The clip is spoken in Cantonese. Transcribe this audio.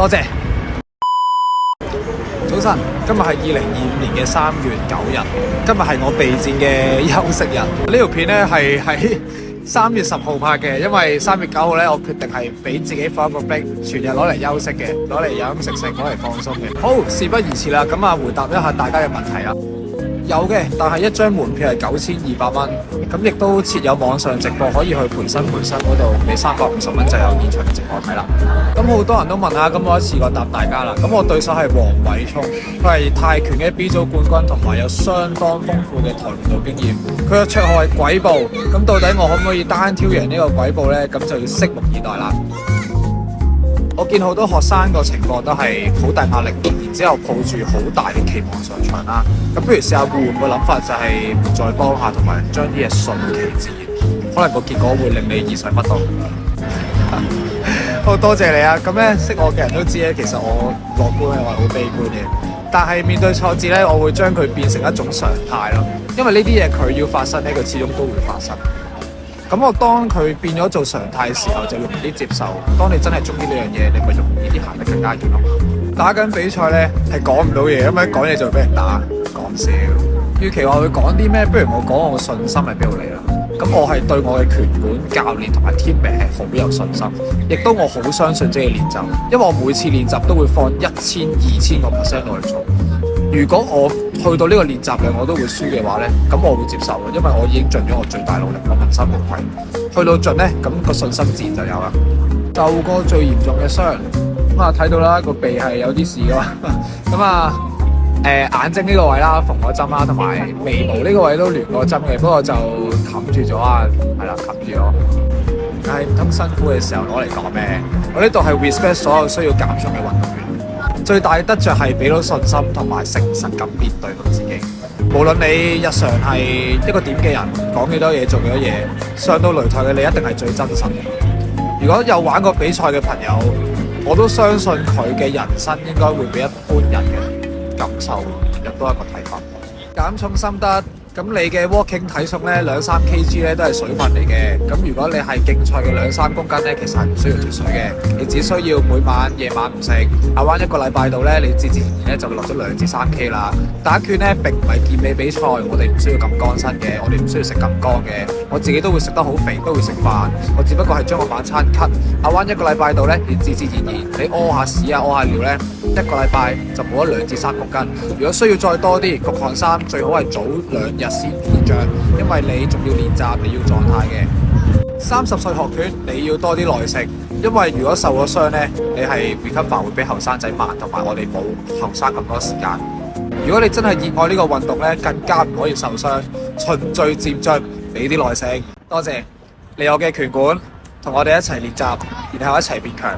多謝。早晨，今日係2025年嘅3月9日，今日係我備戰嘅休息日。呢條片咧係喺3月10號拍嘅，因為3月9號咧，我決定係俾自己放一個 break，全日攞嚟休息嘅，攞嚟飲食，攞嚟放鬆嘅。好，事不宜遲啦，咁啊回答一下大家嘅問題啦。有嘅，但係一張門票係9200蚊，咁亦都設有網上直播，可以去培生嗰度，俾350蚊就有現場嘅直播睇啦。咁好多人都問下，咁我一次過答大家啦。咁我對手係黃偉聰，佢係泰拳嘅 B 組冠軍，同埋有相當豐富嘅跆拳道經驗。佢嘅綽號係鬼步，咁到底我可唔可以單挑贏呢個鬼步呢？咁就要拭目以待啦。我見好多學生個情況都係好大壓力，然之後抱住好大嘅期望上場啦。咁不如試下換個諗法，就係唔再幫下，同埋將啲嘢順其自然，可能個結果會令你意想不到。好多謝你啊！咁咧識我嘅人都知咧，其實我樂觀嘅，我係好悲觀嘅。但係面對挫折咧，我會將佢變成一種常態咯。因為呢啲嘢佢要發生咧，佢始終都會發生。咁我當佢變咗做常態嘅時候，就容易啲接受。當你真係中意呢樣嘢，你咪容易啲行得更加遠咯。打緊比賽咧係講唔到嘢，因為講嘢就會俾人打。講笑。與其話佢講啲咩，不如我講我嘅信心喺邊度嚟啦。咁我係對我嘅拳館教練同埋 teammate 係好有信心，亦都我好相信自己練習，因為我每次練習都會放1000、2000% 落去做。如果我去到呢個練習量我都會輸嘅話呢，咁我會接受嘅，因為我已經盡咗我最大努力，我問心無愧。去到盡呢，咁個信心自然就有啦。受過最嚴重嘅傷，咁啊睇到啦，個鼻係有啲事噶嘛，咁啊眼睛呢個位啦縫咗針啦，同埋眉毛呢個位都亂過針嘅，不過就冚住咗啊，係啦，冚住咗。但係唔通辛苦嘅時候攞嚟講咩？我呢度係 respect 所有需要減重嘅運動員。最大嘅得着係俾到信心同埋誠實咁面對到自己。無論你日常係一個點嘅人，講幾多嘢，做幾多嘢，上到擂台嘅你一定係最真實嘅。如果有玩過比賽嘅朋友，我都相信佢嘅人生應該會比一般人嘅感受有多一個睇法。減重心得。咁你嘅 walking 體重咧2-3 kg 咧都係水分嚟嘅。咁如果你係競賽嘅2-3公斤咧，其實係唔需要脫水嘅。你只需要每晚夜晚唔食，下彎一個禮拜度咧，你自然咧就會落咗2至3 kg 啦。打拳咧並唔係健美比賽，我哋唔需要咁乾身嘅，我哋唔需要食咁乾嘅。我自己都會食得好肥，都會食飯。我只不過係將個晚餐 cut，下彎一個禮拜度咧，你自然你屙下屎啊屙下尿咧，一個禮拜就冇咗2至3公斤。如果需要再多啲，焗汗衫最好係早2日先練着，因為你仲要練習，你要狀態嘅。30歲學拳，你要多啲耐性，因為如果受咗傷呢，你係 recover 會比後生仔慢，同埋我哋冇後生咁多時間。如果你真係熱愛呢個運動呢，更加唔可以受傷，循序漸進，俾啲耐性。多謝你我嘅拳館，同我哋一齊練習，然後一齊變強。